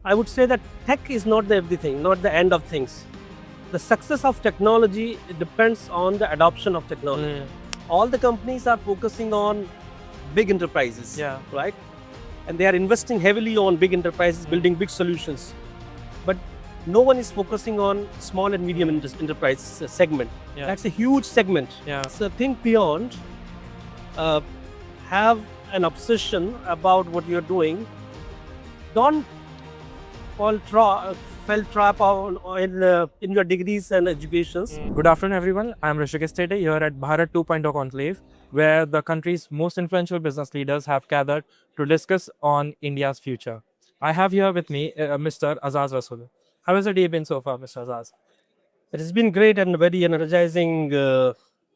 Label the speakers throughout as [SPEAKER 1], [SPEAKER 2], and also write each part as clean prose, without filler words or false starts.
[SPEAKER 1] I would say that tech is not the everything, not the end of things. The success of technology depends on the adoption of technology. All the companies are focusing on big enterprises, right? And they are investing heavily on big enterprises, building big solutions. But no one is focusing on small and medium enterprise segment. That's a huge segment. So think beyond. Have an obsession about what you're doing. Don't fell trap in your degrees and educations.
[SPEAKER 2] Good afternoon, everyone. I'm Rishikesh Tete here at Bharat 2.0 Conclave, where the country's most influential business leaders have gathered to discuss on India's future. I have here with me Mr. Azaz Rasool. How has the day been so far, Mr. Azaz?
[SPEAKER 1] It has been great and very energizing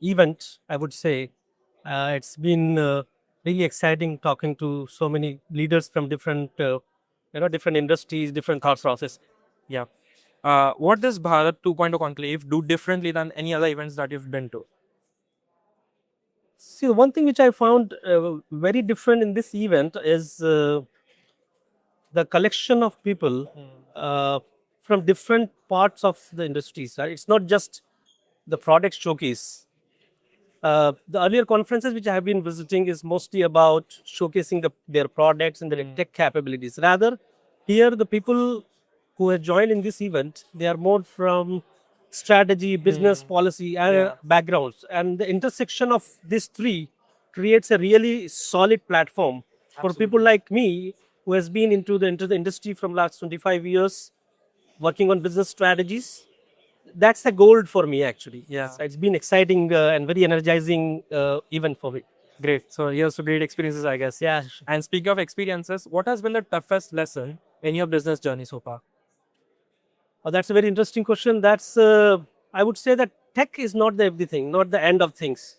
[SPEAKER 1] event, I would say. It's been really exciting talking to so many leaders from different industries, different thought process.
[SPEAKER 2] Yeah. What does Bharat 2.0 Conclave do differently than any other events that you've been to?
[SPEAKER 1] See, one thing which I found very different in this event is the collection of people from different parts of the industries. Right? It's not just the product showcase. The earlier conferences which I have been visiting is mostly about showcasing their products and their tech capabilities. Rather, here the people who have joined in this event, they are more from strategy, business, policy, backgrounds. And the intersection of these three creates a really solid platform for people like me who has been into the industry from last 25 years, working on business strategies. That's the gold for me, actually. So it's been exciting and very energizing event for me.
[SPEAKER 2] Great. So, here's some great experiences, I guess.
[SPEAKER 1] Yeah.
[SPEAKER 2] And speaking of experiences, what has been the toughest lesson in your business journey so far?
[SPEAKER 1] That's a very interesting question. I would say that tech is not the everything, not the end of things.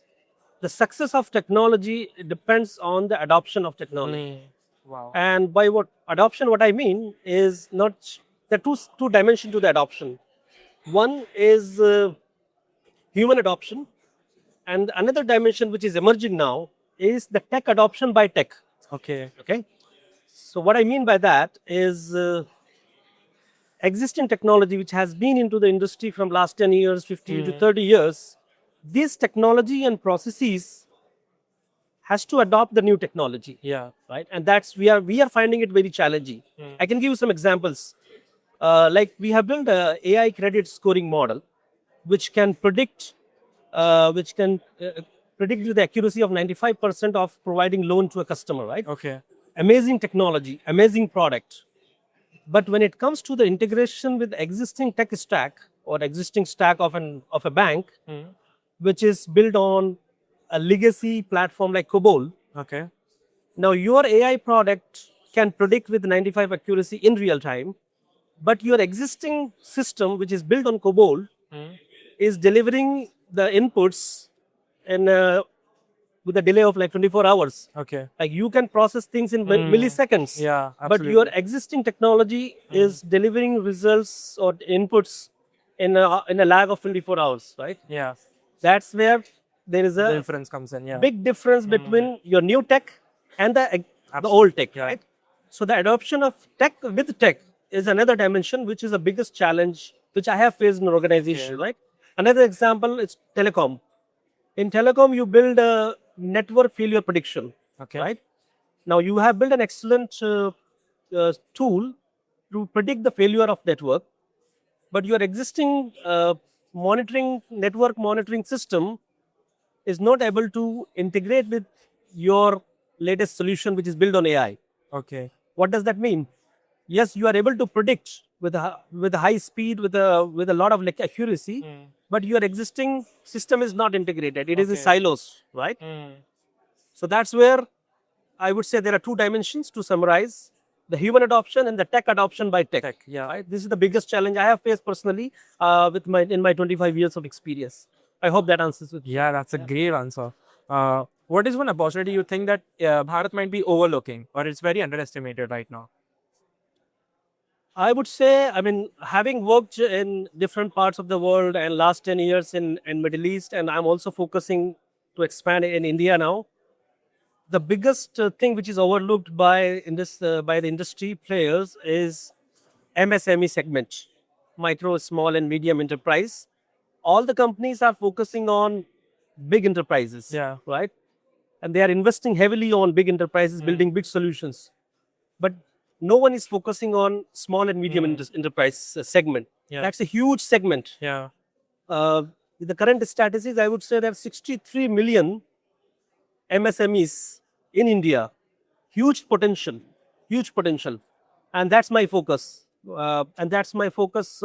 [SPEAKER 1] The success of technology depends on the adoption of technology.
[SPEAKER 2] Wow.
[SPEAKER 1] And by what I mean is not there are two dimensions to the adoption. One is human adoption, and another dimension which is emerging now is the tech adoption by tech.
[SPEAKER 2] Okay.
[SPEAKER 1] So what I mean by that is existing technology which has been into the industry from last 10 years, 50 to 30 years, this technology and processes has to adopt the new technology. Right. And we are finding it very challenging. I can give you some examples. Like we have built a AI credit scoring model, which can predict with the accuracy of 95% of providing loan to a customer. Right.
[SPEAKER 2] Okay.
[SPEAKER 1] Amazing technology, amazing product. But when it comes to the integration with existing tech stack or existing stack of a bank, which is built on a legacy platform like COBOL.
[SPEAKER 2] Okay.
[SPEAKER 1] Now your AI product can predict with 95 accuracy in real time, but your existing system, which is built on COBOL, is delivering the inputs in with a delay of like 24 hours.
[SPEAKER 2] Okay.
[SPEAKER 1] Like you can process things in milliseconds.
[SPEAKER 2] Yeah,
[SPEAKER 1] But your existing technology is delivering results or inputs in a lag of 24 hours, right?
[SPEAKER 2] Yeah.
[SPEAKER 1] That's where there is
[SPEAKER 2] The
[SPEAKER 1] a
[SPEAKER 2] difference comes in. Yeah.
[SPEAKER 1] big difference between your new tech and the old tech, right? So the adoption of tech with tech is another dimension, which is the biggest challenge which I have faced in an organization, right? Another example is telecom. In telecom, you build a network failure prediction, right? Now you have built an excellent tool to predict the failure of network, but your existing network monitoring system is not able to integrate with your latest solution, which is built on AI.
[SPEAKER 2] Okay.
[SPEAKER 1] What does that mean? Yes, you are able to predict with a high speed, with a lot of like accuracy, but your existing system is not integrated. It is in silos, right? So that's where I would say there are two dimensions to summarize: the human adoption and the tech adoption by tech. Right? This is the biggest challenge I have faced personally in my 25 years of experience. I hope that answers it.
[SPEAKER 2] Yeah, that's a great answer. What is one opportunity you think that Bharat might be overlooking or it's very underestimated right now?
[SPEAKER 1] I would say, I mean, having worked in different parts of the world and last 10 years in Middle East, and I'm also focusing to expand in India now. The biggest thing which is overlooked by the industry players is MSME segment, micro, small, and medium enterprise. All the companies are focusing on big enterprises,
[SPEAKER 2] Yeah.
[SPEAKER 1] right? And they are investing heavily on big enterprises, building big solutions. But no one is focusing on small and medium enterprise segment.
[SPEAKER 2] Yeah.
[SPEAKER 1] That's a huge segment.
[SPEAKER 2] Yeah.
[SPEAKER 1] The current statistics, I would say there are 63 million MSMEs in India. Huge potential, and that's my focus. And that's my focus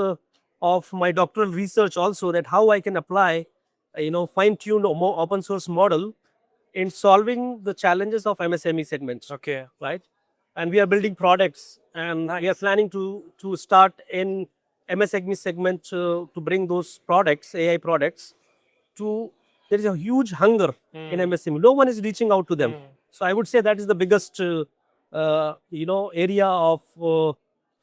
[SPEAKER 1] of my doctoral research also. That how I can apply, fine tune a more open source model in solving the challenges of MSME segments.
[SPEAKER 2] Okay.
[SPEAKER 1] Right, and we are building products, and we are planning to start in MSME segment to bring those products, AI products, to there is a huge hunger in MSME. No one is reaching out to them. So I would say that is the biggest area of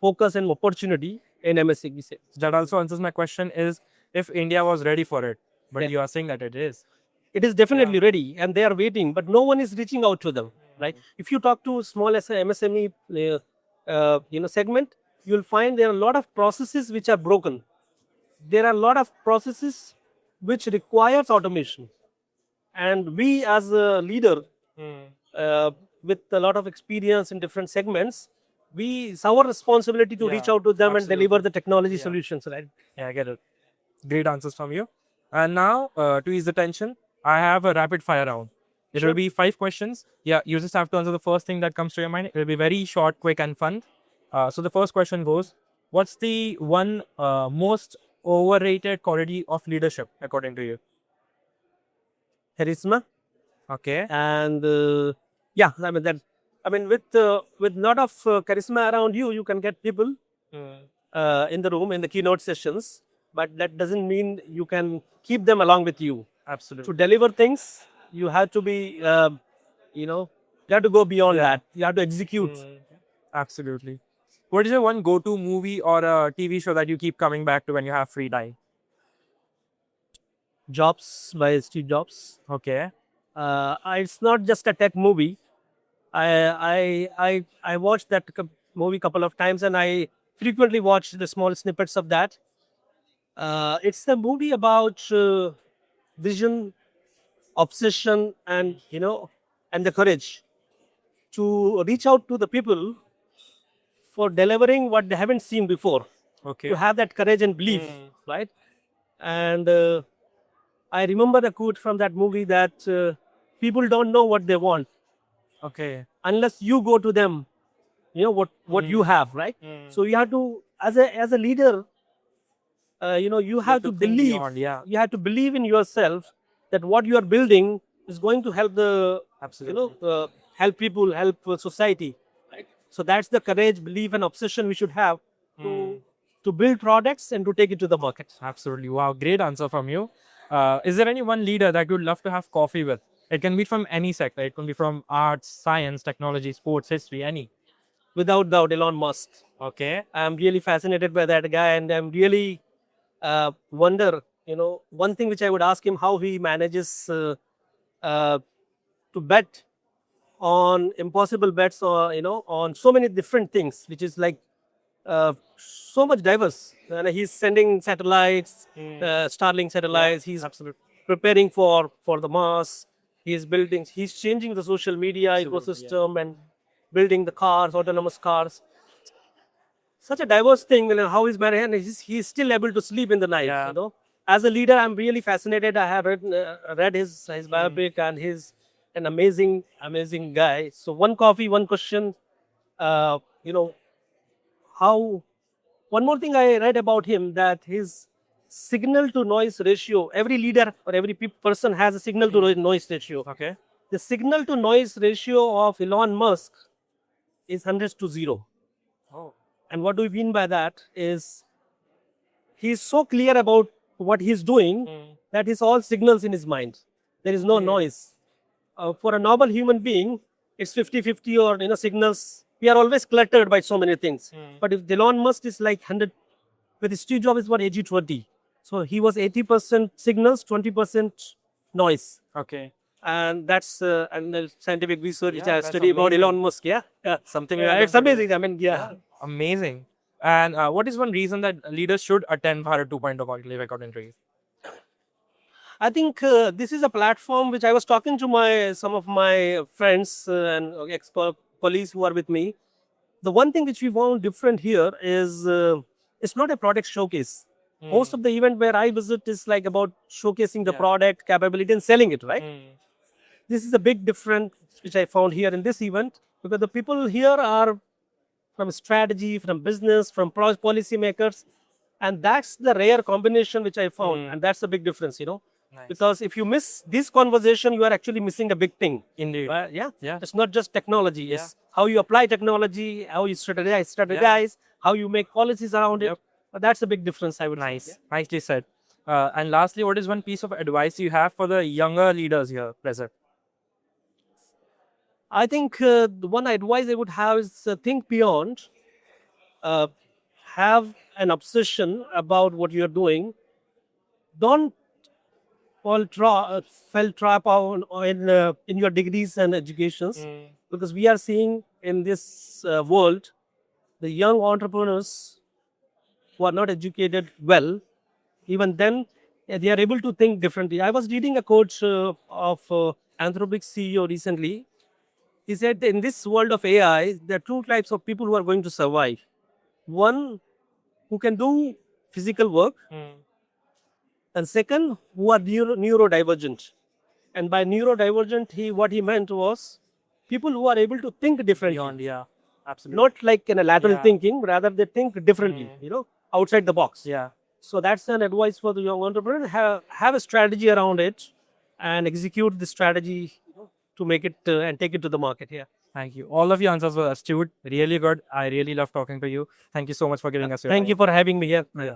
[SPEAKER 1] focus and opportunity in MSME segment.
[SPEAKER 2] That also answers my question is if India was ready for it, but
[SPEAKER 1] Yeah.
[SPEAKER 2] you are saying that it is.
[SPEAKER 1] It is definitely ready, and they are waiting, but no one is reaching out to them. Right? If you talk to small MSME segment, you will find there are a lot of processes which are broken. There are a lot of processes which requires automation, and we as a leader uh, with a lot of experience in different segments, it's our responsibility to reach
[SPEAKER 2] Yeah,
[SPEAKER 1] out to them and deliver
[SPEAKER 2] absolutely.
[SPEAKER 1] the technology
[SPEAKER 2] Yeah.
[SPEAKER 1] solutions, right?
[SPEAKER 2] Yeah, I get it. Great answers from you. And now, to ease the tension, I have a rapid fire round. It will
[SPEAKER 1] Sure.
[SPEAKER 2] be 5 questions. Yeah, you just have to answer the first thing that comes to your mind. It will be very short, quick, and fun. So the first question goes: what's the one most overrated quality of leadership according to you?
[SPEAKER 1] Charisma.
[SPEAKER 2] Okay.
[SPEAKER 1] And yeah, with lot of charisma around you, you can get people in the room in the keynote sessions, but that doesn't mean you can keep them along with you. To
[SPEAKER 2] Absolutely.
[SPEAKER 1] deliver things, you have to be you have to go beyond
[SPEAKER 2] Yeah.
[SPEAKER 1] that. You have to execute.
[SPEAKER 2] Absolutely. What is your one go-to movie or a TV show that you keep coming back to when you have free time?
[SPEAKER 1] Jobs by Steve Jobs.
[SPEAKER 2] Okay.
[SPEAKER 1] It's not just a tech movie. I watched that movie couple of times, and I frequently watch the small snippets of that. It's a movie about vision, obsession, and and the courage to reach out to the people for delivering what they haven't seen before.
[SPEAKER 2] Okay.
[SPEAKER 1] To have that courage and belief, right? And I remember the quote from that movie that people don't know what they want
[SPEAKER 2] Okay.
[SPEAKER 1] unless you go to them. What you have, right? So you have to, as a leader, you have to
[SPEAKER 2] think
[SPEAKER 1] believe.
[SPEAKER 2] beyond, yeah.
[SPEAKER 1] You have to believe in yourself that what you are building is going to help the
[SPEAKER 2] Absolutely.
[SPEAKER 1] help people, help society. Right? So that's the courage, belief, and obsession we should have to build products and to take it to the market.
[SPEAKER 2] Absolutely. Wow. Great answer from you. Is there any one leader that you'd love to have coffee with? It can be from any sector. It can be from arts, science, technology, sports, history, any.
[SPEAKER 1] Without doubt, Elon Musk.
[SPEAKER 2] Okay.
[SPEAKER 1] I'm really fascinated by that guy, and I'm really wonder. One thing which I would ask him how he manages uh, to bet on impossible bets, or on so many different things, which is like so much diverse. And he's sending satellites, Starlink satellites. He's
[SPEAKER 2] Absolutely.
[SPEAKER 1] preparing for the Mars. He's changing the social media
[SPEAKER 2] Absolutely,
[SPEAKER 1] ecosystem and building the cars, autonomous cars. Such a diverse thing. How he's married, and he's still able to sleep in the night.
[SPEAKER 2] Yeah.
[SPEAKER 1] As a leader, I'm really fascinated. I have read his biopic, and he's an amazing guy. So one coffee, one question. Uh, you know how. One more thing I read about him, that his signal to noise ratio. Every leader or every person has a signal to noise ratio.
[SPEAKER 2] Okay.
[SPEAKER 1] The signal to noise ratio of Elon Musk is 100 to 0.
[SPEAKER 2] Oh.
[SPEAKER 1] And what do we mean by that is he's so clear about what he's doing that he's all signals in his mind. There is no noise. For a normal human being, it's 50-50, or signals. We are always cluttered by so many things. But if Elon Musk is like 100, with Steve Jobs is what 80-20. So he was 80% signals, 20% noise.
[SPEAKER 2] Okay.
[SPEAKER 1] And that's and the scientific research which
[SPEAKER 2] Yeah,
[SPEAKER 1] I
[SPEAKER 2] that's
[SPEAKER 1] study about
[SPEAKER 2] amazing.
[SPEAKER 1] Elon Musk. Yeah,
[SPEAKER 2] Something
[SPEAKER 1] it's amazing. I mean, yeah.
[SPEAKER 2] Amazing. And what is one reason that leaders should attend Bharat 2.0 Conclave according to you?
[SPEAKER 1] I think this is a platform which I was talking to some of my friends and ex colleagues who are with me. The one thing which we found different here is it's not a product showcase. Most of the event where I visit is like about showcasing the product capability and selling it, right? This is a big difference which I found here in this event, because the people here are from strategy, from business, from policy makers, and that's the rare combination which I found, and that's the big difference,
[SPEAKER 2] Nice.
[SPEAKER 1] because if you miss this conversation, you are actually missing a big thing.
[SPEAKER 2] Indeed.
[SPEAKER 1] Yeah,
[SPEAKER 2] Yeah.
[SPEAKER 1] it's not just technology, it's how you apply technology, how you strategize, how you make policies around it. But that's a big difference, I would say.
[SPEAKER 2] Nice. Nicely said. And lastly, what is one piece of advice you have for the younger leaders here present?
[SPEAKER 1] I think the one advice I would have is think beyond, uh, have an obsession about what you're doing. Don't fell trap on in your degrees and educations, because we are seeing in this world the young entrepreneurs who are not educated well, even then they are able to think differently. I was reading a quote of Anthropic CEO recently. He said, in this world of AI, there are two types of people who are going to survive. One who can do physical work, and second who are neurodivergent. And by neurodivergent, what he meant was people who are able to think differently.
[SPEAKER 2] Beyond, yeah. Absolutely.
[SPEAKER 1] Not like in a lateral
[SPEAKER 2] Yeah.
[SPEAKER 1] thinking, rather they think differently, outside the box.
[SPEAKER 2] Yeah.
[SPEAKER 1] So that's an advice for the young entrepreneur. Have a strategy around it and execute the strategy to make it and take it to the market. Yeah.
[SPEAKER 2] Thank you. All of your answers were astute. Really good. I really love talking to you. Thank you so much for giving us your
[SPEAKER 1] Thank
[SPEAKER 2] time.
[SPEAKER 1] you for having me here. Yeah.